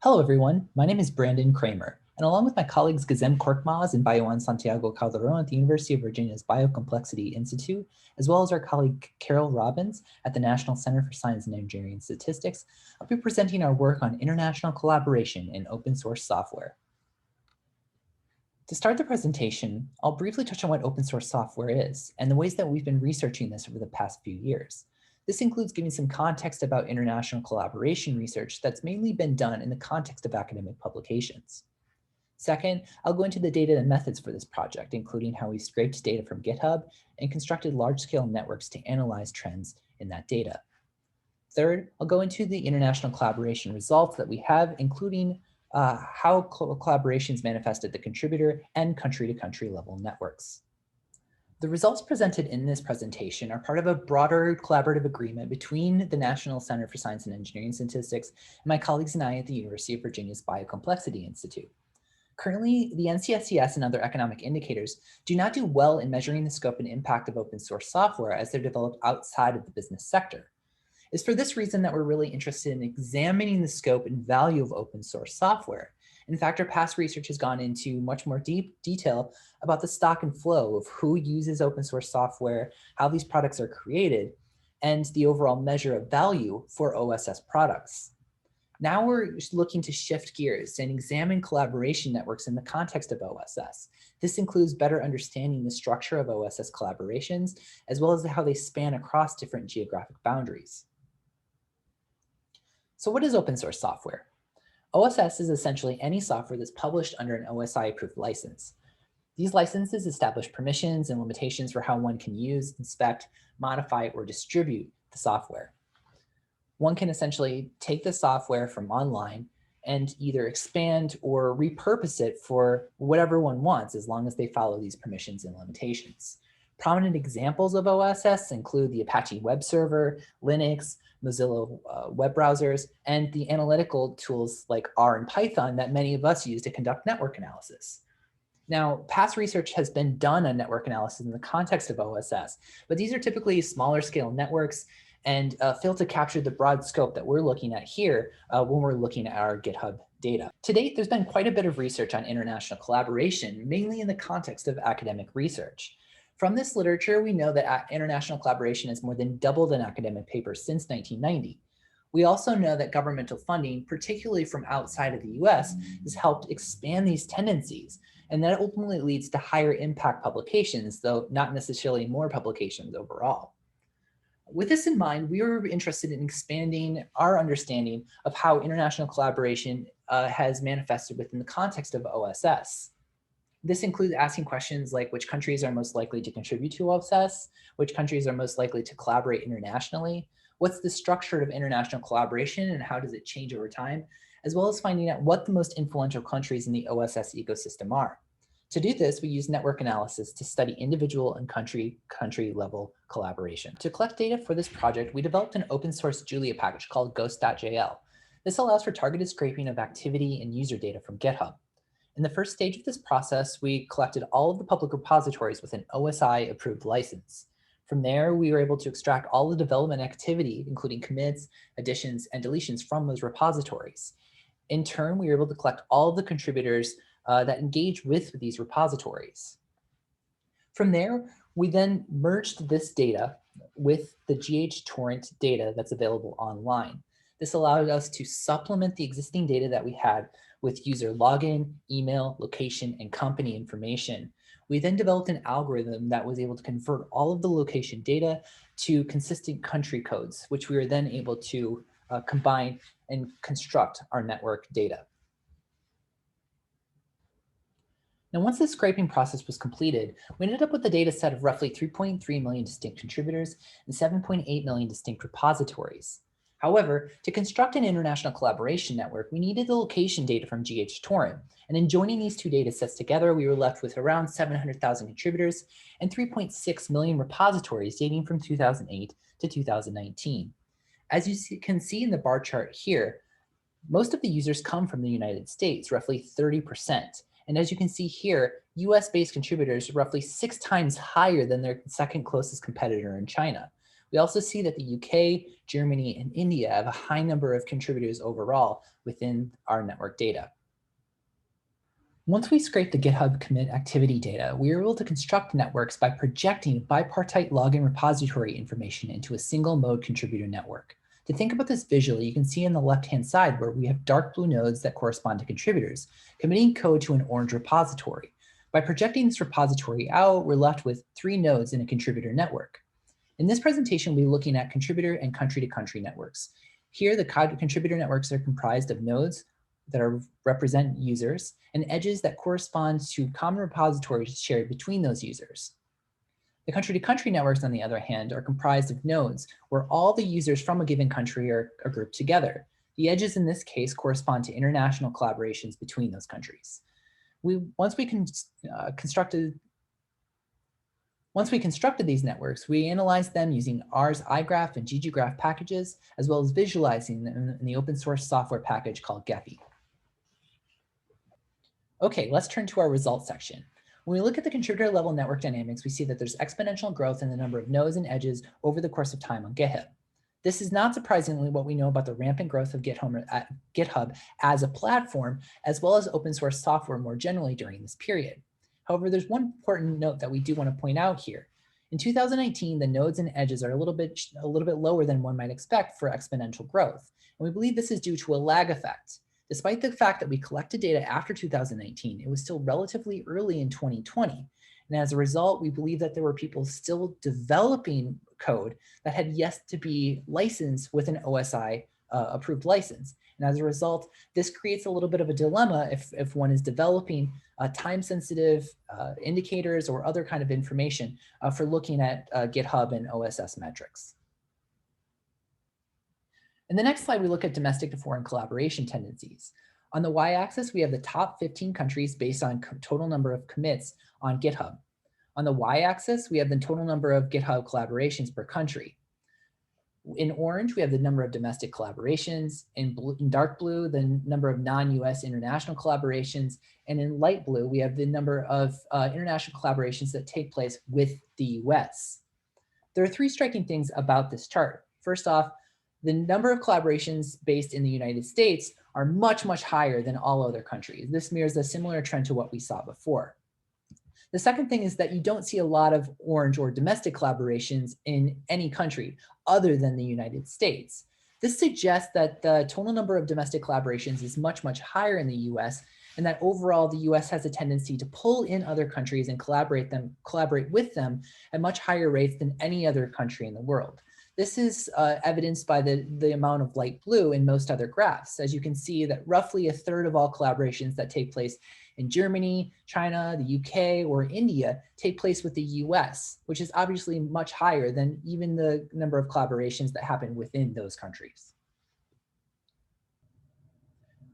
Hello, everyone. My name is Brandon Kramer, and along with my colleagues Gizem, Korkmaz, and Bayoan, Santiago, Calderon at the University of Virginia's Biocomplexity Institute, as well as our colleague Carol Robbins at the National Center for Science and Engineering and Statistics, I'll be presenting our work on international collaboration in open source software. To start the presentation, I'll briefly touch on what open source software is and the ways that we've been researching this over the past few years. This includes giving some context about international collaboration research that's mainly been done in the context of academic publications. Second, I'll go into the data and methods for this project, including how we scraped data from GitHub and constructed large-scale networks to analyze trends in that data. Third, I'll go into the international collaboration results that we have, including how collaborations manifest at the contributor and country-to-country level networks. The results presented in this presentation are part of a broader collaborative agreement between the National Center for Science and Engineering Statistics and my colleagues and I at the University of Virginia's Biocomplexity Institute. Currently, the NCSCS and other economic indicators do not do well in measuring the scope and impact of open source software as they're developed outside of the business sector. It's for this reason that we're really interested in examining the scope and value of open source software. In fact, our past research has gone into much more deep detail about the stock and flow of who uses open source software, how these products are created, and the overall measure of value for OSS products. Now we're looking to shift gears and examine collaboration networks in the context of OSS. This includes better understanding the structure of OSS collaborations, as well as how they span across different geographic boundaries. So what is open source software? OSS is essentially any software that's published under an OSI-approved license. These licenses establish permissions and limitations for how one can use, inspect, modify, or distribute the software. One can essentially take the software from online and either expand or repurpose it for whatever one wants, as long as they follow these permissions and limitations. Prominent examples of OSS include the Apache web server, Linux, Mozilla web browsers, and the analytical tools like R and Python that many of us use to conduct network analysis. Now, past research has been done on network analysis in the context of OSS, but these are typically smaller scale networks and fail to capture the broad scope that we're looking at here when we're looking at our GitHub data. To date, there's been quite a bit of research on international collaboration, mainly in the context of academic research. From this literature, we know that international collaboration has more than doubled in academic papers since 1990. We also know that governmental funding, particularly from outside of the US, has helped expand these tendencies, and that ultimately leads to higher impact publications, though not necessarily more publications overall. With this in mind, we were interested in expanding our understanding of how international collaboration has manifested within the context of OSS. This includes asking questions like which countries are most likely to contribute to OSS, which countries are most likely to collaborate internationally, what's the structure of international collaboration and how does it change over time, as well as finding out what the most influential countries in the OSS ecosystem are. To do this, we use network analysis to study individual and country level collaboration. To collect data for this project, we developed an open source Julia package called ghost.jl. This allows for targeted scraping of activity and user data from GitHub. In the first stage of this process, we collected all of the public repositories with an OSI-approved license. From there, we were able to extract all the development activity, including commits, additions, and deletions from those repositories. In turn, we were able to collect all of the contributors that engage with these repositories. From there, we then merged this data with the GHTorrent data that's available online. This allowed us to supplement the existing data that we had with user login, email, location, and company information. We then developed an algorithm that was able to convert all of the location data to consistent country codes, which we were then able to combine and construct our network data. Now, once the scraping process was completed, we ended up with a data set of roughly 3.3 million distinct contributors and 7.8 million distinct repositories. However, to construct an international collaboration network, we needed the location data from GHTorrent. And in joining these two data sets together, we were left with around 700,000 contributors and 3.6 million repositories dating from 2008 to 2019. As you can see in the bar chart here, most of the users come from the United States, roughly 30%. And as you can see here, US-based contributors are roughly 6 times higher than their second closest competitor in China. We also see that the UK, Germany, and India have a high number of contributors overall within our network data. Once we scrape the GitHub commit activity data, we are able to construct networks by projecting bipartite login repository information into a single mode contributor network. To think about this visually, you can see on the left-hand side where we have dark blue nodes that correspond to contributors, committing code to an orange repository. By projecting this repository out, we're left with 3 nodes in a contributor network. In this presentation, we'll be looking at contributor and country-to-country networks. Here, the contributor networks are comprised of nodes that represent users and edges that correspond to common repositories shared between those users. The country-to-country networks, on the other hand, are comprised of nodes where all the users from a given country are grouped together. The edges in this case correspond to international collaborations between those countries. Once we constructed these networks, we analyzed them using R's iGraph and gggraph packages, as well as visualizing them in the open source software package called Gephi. Okay, let's turn to our results section. When we look at the contributor level network dynamics, we see that there's exponential growth in the number of nodes and edges over the course of time on GitHub. This is not surprisingly what we know about the rampant growth of GitHub as a platform, as well as open source software more generally during this period. However, there's one important note that we do want to point out here. In 2019, the nodes and edges are a little bit lower than one might expect for exponential growth. And we believe this is due to a lag effect. Despite the fact that we collected data after 2019, it was still relatively early in 2020. And as a result, we believe that there were people still developing code that had yet to be licensed with an OSI approved license. And as a result, this creates a little bit of a dilemma if one is developing time-sensitive indicators or other kind of information for looking at GitHub and OSS metrics. In the next slide, we look at domestic to foreign collaboration tendencies. On the y-axis, we have the top 15 countries based on total number of commits on GitHub. On the y-axis, we have the total number of GitHub collaborations per country. In orange, we have the number of domestic collaborations. In dark blue, the number of non-US international collaborations. And in light blue, we have the number of international collaborations that take place with the US. There are 3 striking things about this chart. First off, the number of collaborations based in the United States are much, much higher than all other countries. This mirrors a similar trend to what we saw before. The second thing is that you don't see a lot of orange or domestic collaborations in any country other than the United States. This suggests that the total number of domestic collaborations is much, much higher in the US, and that overall the US has a tendency to pull in other countries and collaborate with them at much higher rates than any other country in the world. This is evidenced by the amount of light blue in most other graphs. As you can see that roughly 1/3 of all collaborations that take place in Germany, China, the UK, or India take place with the US, which is obviously much higher than even the number of collaborations that happen within those countries.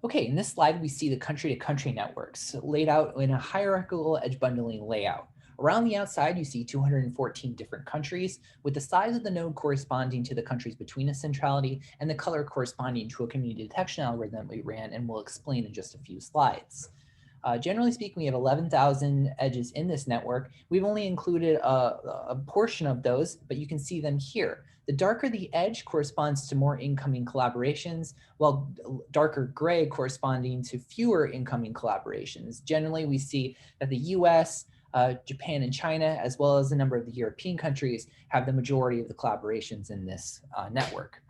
Okay, in this slide, we see the country-to-country networks laid out in a hierarchical edge bundling layout. Around the outside, you see 214 different countries, with the size of the node corresponding to the country's betweenness centrality and the color corresponding to a community detection algorithm we ran and will explain in just a few slides. Generally speaking, we have 11,000 edges in this network. We've only included a portion of those, but you can see them here. The darker the edge corresponds to more incoming collaborations, while darker gray corresponding to fewer incoming collaborations. Generally, we see that the US, Japan and China, as well as a number of the European countries, have the majority of the collaborations in this network.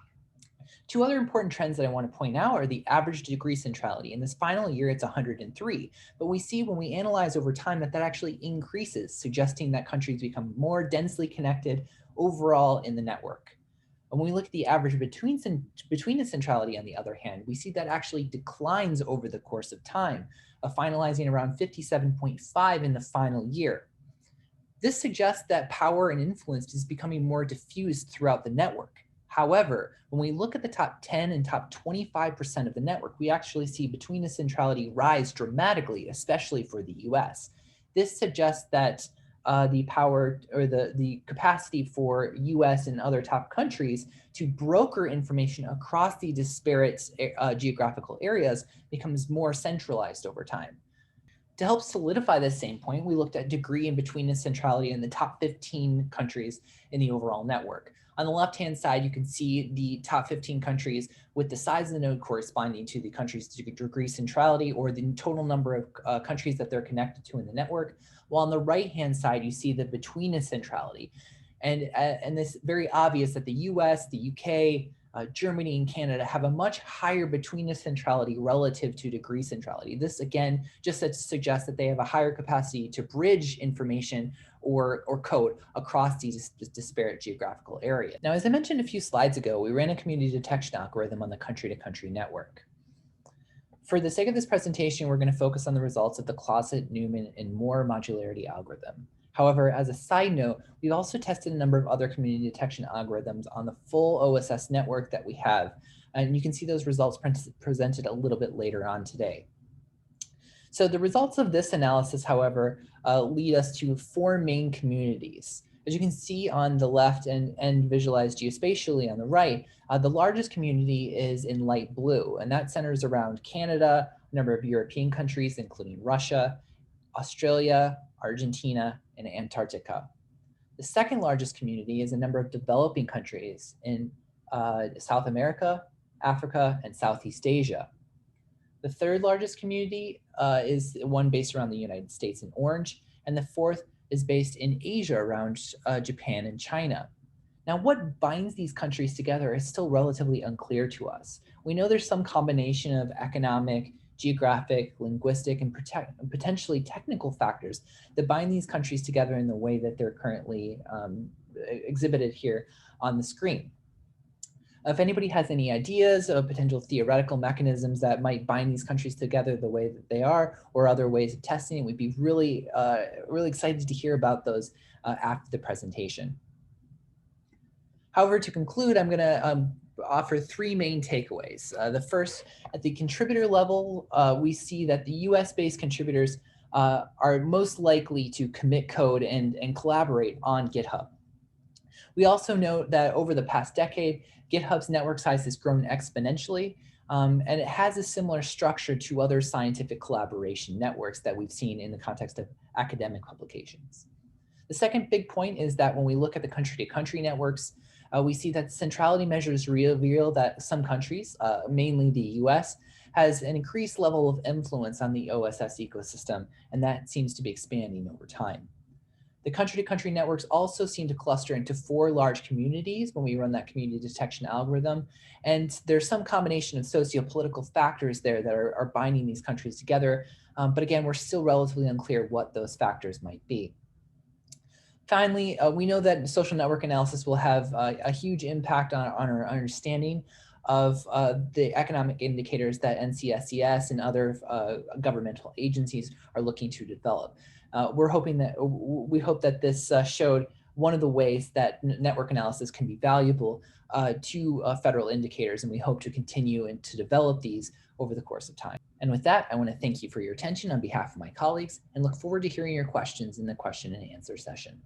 2 other important trends that I want to point out are the average degree centrality. In this final year, it's 103. But we see when we analyze over time that that actually increases, suggesting that countries become more densely connected overall in the network. And when we look at the average betweenness centrality, on the other hand, we see that actually declines over the course of time, finalizing around 57.5 in the final year. This suggests that power and influence is becoming more diffused throughout the network. However, when we look at the top 10 and top 25% of the network, we actually see betweenness centrality rise dramatically, especially for the US. This suggests that the power or the capacity for US and other top countries to broker information across the disparate geographical areas becomes more centralized over time. To help solidify this same point, we looked at degree and betweenness centrality in the top 15 countries in the overall network. On the left-hand side, you can see the top 15 countries with the size of the node corresponding to the country's degree centrality, or the total number of countries that they're connected to in the network. While on the right-hand side, you see the betweenness centrality. And this very obvious that the US, the UK, Germany and Canada have a much higher betweenness centrality relative to degree centrality. This again just suggests that they have a higher capacity to bridge information or code across these disparate geographical areas. Now, as I mentioned a few slides ago, we ran a community detection algorithm on the country-to-country network. For the sake of this presentation, we're going to focus on the results of the Closet, Newman, and Moore modularity algorithm. However, as a side note, we've also tested a number of other community detection algorithms on the full OSS network that we have. And you can see those results presented a little bit later on today. So the results of this analysis, however, lead us to 4 main communities. As you can see on the left and visualized geospatially on the right, the largest community is in light blue, and that centers around Canada, a number of European countries, including Russia, Australia, Argentina, and Antarctica. The second largest community is a number of developing countries in South America, Africa, and Southeast Asia. The third largest community is one based around the United States in orange, and the fourth is based in Asia around Japan and China. Now, what binds these countries together is still relatively unclear to us. We know there's some combination of economic, geographic, linguistic, and potentially technical factors that bind these countries together in the way that they're currently exhibited here on the screen. If anybody has any ideas of potential theoretical mechanisms that might bind these countries together the way that they are, or other ways of testing it, we'd be really excited to hear about those after the presentation. However, to conclude, I'm going to offer 3 main takeaways. The first, at the contributor level, we see that the US-based contributors are most likely to commit code and collaborate on GitHub. We also note that over the past decade, GitHub's network size has grown exponentially, and it has a similar structure to other scientific collaboration networks that we've seen in the context of academic publications. The second big point is that when we look at the country-to-country networks, we see that centrality measures reveal that some countries, mainly the US, has an increased level of influence on the OSS ecosystem, and that seems to be expanding over time. The country-to-country networks also seem to cluster into 4 large communities when we run that community detection algorithm. And there's some combination of socio-political factors there that are binding these countries together. But again, we're still relatively unclear what those factors might be. Finally, we know that social network analysis will have a huge impact on our understanding of the economic indicators that NCSES and other governmental agencies are looking to develop. We hope that this showed one of the ways that network analysis can be valuable to federal indicators, and we hope to continue and to develop these over the course of time. And with that, I want to thank you for your attention on behalf of my colleagues and look forward to hearing your questions in the question and answer session.